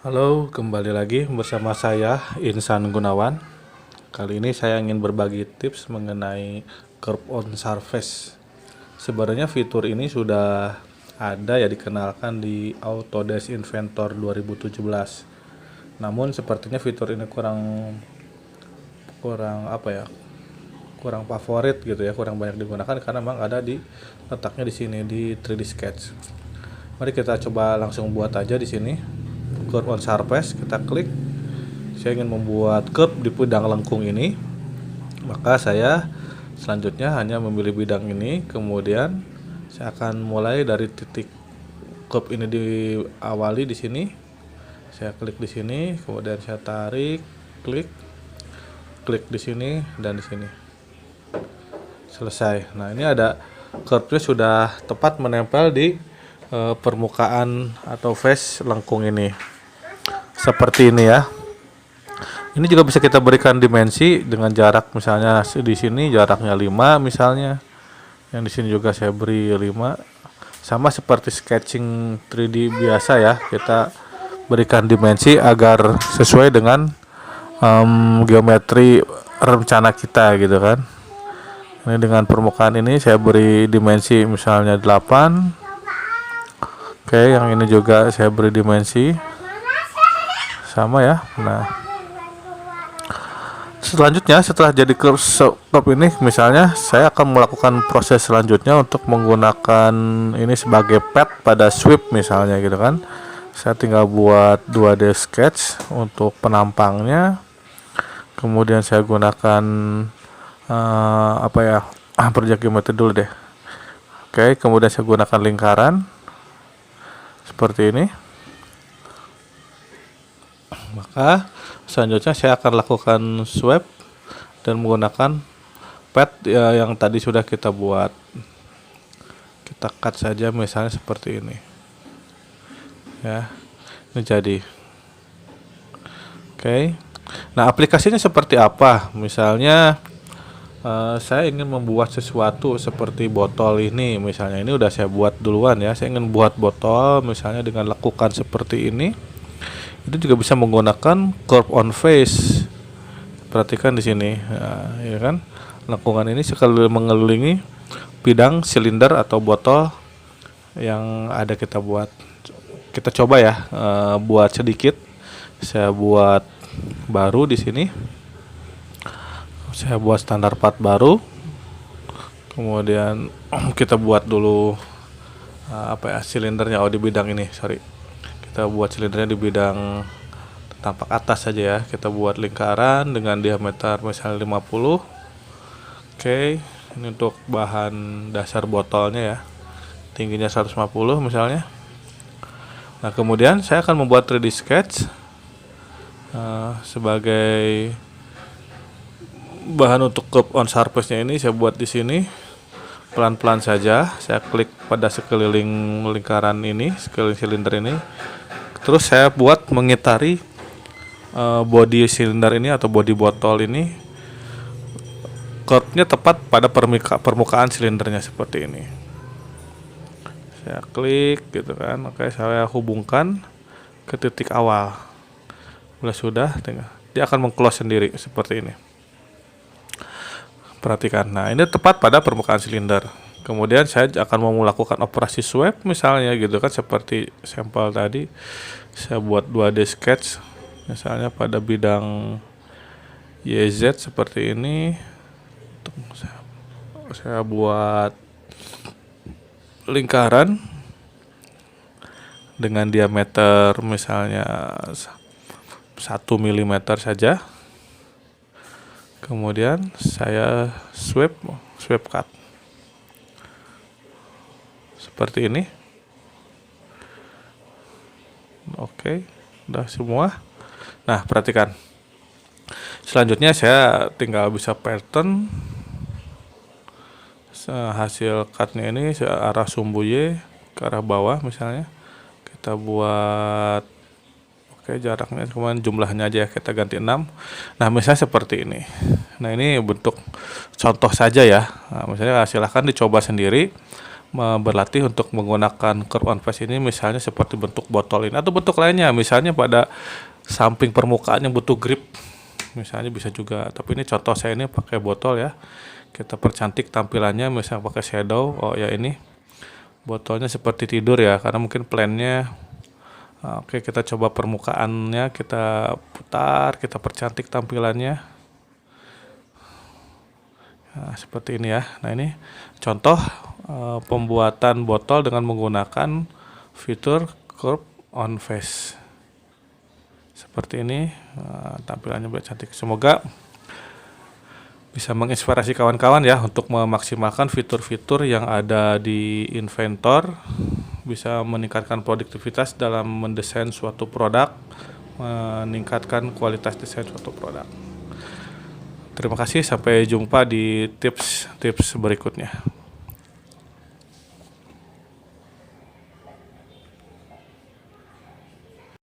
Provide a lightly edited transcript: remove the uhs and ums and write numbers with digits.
Halo, kembali lagi bersama saya Insan Gunawan. Kali ini saya ingin berbagi tips mengenai curve on surface. Sebenarnya fitur ini sudah ada ya dikenalkan di Autodesk Inventor 2017. Namun sepertinya fitur ini kurang kurang apa ya? Kurang favorit gitu ya, kurang banyak digunakan karena memang ada di letaknya di sini di 3D Sketch. Mari kita coba langsung buat aja di sini. Curve on surface, kita klik. Saya ingin membuat curve di bidang lengkung ini, maka saya selanjutnya hanya memilih bidang ini. Kemudian saya akan mulai dari titik curve ini diawali di sini. Saya klik di sini, kemudian saya tarik, klik di sini dan di sini. Selesai. Nah, ini ada curve-nya sudah tepat menempel di permukaan atau face lengkung ini. Seperti ini ya. Ini juga bisa kita berikan dimensi dengan jarak, misalnya di sini jaraknya 5 misalnya. Yang di sini juga saya beri 5. Sama seperti sketching 3D biasa ya. Kita berikan dimensi agar sesuai dengan geometri rencana kita gitu kan. Ini dengan permukaan ini saya beri dimensi misalnya 8. Oke, yang ini juga saya beri dimensi sama ya. Nah, selanjutnya setelah jadi curve ini, misalnya saya akan melakukan proses selanjutnya untuk menggunakan ini sebagai pad pada sweep misalnya gitu kan. Saya tinggal buat 2D sketch untuk penampangnya. Kemudian saya gunakan project geometry dulu deh. Oke, kemudian saya gunakan lingkaran seperti ini. Maka selanjutnya saya akan lakukan sweep dan menggunakan pad yang tadi sudah kita buat. Kita cut saja misalnya seperti ini. Ya, ini jadi. Oke. Nah, aplikasinya seperti apa? Misalnya saya ingin membuat sesuatu seperti botol ini, misalnya ini udah saya buat duluan ya. Saya ingin buat botol misalnya dengan lekukan seperti ini. Itu juga bisa menggunakan curve on face. Perhatikan di sini, nah, ya kan? Lengkungan ini sekali mengelilingi bidang silinder atau botol yang ada kita buat. Kita coba ya, buat sedikit. Saya buat baru di sini. Saya buat standar part baru. Kemudian kita buat dulu silindernya di bidang ini, sorry. Kita buat silindernya di bidang tampak atas saja ya. Kita buat lingkaran dengan diameter misalnya 50. Oke, ini untuk bahan dasar botolnya ya. Tingginya 150 misalnya. Nah, kemudian saya akan membuat 3D sketch sebagai bahan untuk curve on surface-nya ini. Saya buat di sini pelan-pelan saja. Saya klik pada sekeliling lingkaran ini, sekeliling silinder ini. Terus saya buat mengitari body silinder ini atau body botol ini. Curve-nya tepat pada permukaan silindernya seperti ini. Saya klik gitu kan. Oke, saya hubungkan ke titik awal. Bila sudah, dia akan meng-close sendiri seperti ini. Perhatikan. Nah, ini tepat pada permukaan silinder. Kemudian saya akan mau melakukan operasi sweep misalnya gitu kan, seperti sampel tadi. Saya buat 2D sketch misalnya pada bidang YZ seperti ini. Saya buat lingkaran dengan diameter misalnya 1 mm saja. Kemudian saya sweep cut seperti ini. Oke, udah semua. Nah, perhatikan. Selanjutnya saya tinggal bisa pattern hasil cutnya ini arah sumbu Y ke arah bawah misalnya. Kita buat jaraknya, kemudian jumlahnya aja kita ganti 6. Nah, misalnya seperti ini. Nah, ini bentuk contoh saja ya. Nah, misalnya silahkan dicoba sendiri berlatih untuk menggunakan curve on face ini, misalnya seperti bentuk botol ini atau bentuk lainnya, misalnya pada samping permukaan yang butuh grip, misalnya bisa juga. Tapi ini contoh saya ini pakai botol ya. Kita percantik tampilannya, misalnya pakai shadow. Oh ya, ini botolnya seperti tidur ya, karena mungkin plannya. Oke, kita coba permukaannya, kita putar, kita percantik tampilannya. Nah, seperti ini ya. Nah, ini contoh pembuatan botol dengan menggunakan fitur curve on face. Seperti ini tampilannya biar cantik. Semoga bisa menginspirasi kawan-kawan ya untuk memaksimalkan fitur-fitur yang ada di Inventor, bisa meningkatkan produktivitas dalam mendesain suatu produk, meningkatkan kualitas desain suatu produk. Terima kasih, sampai jumpa di tips-tips berikutnya.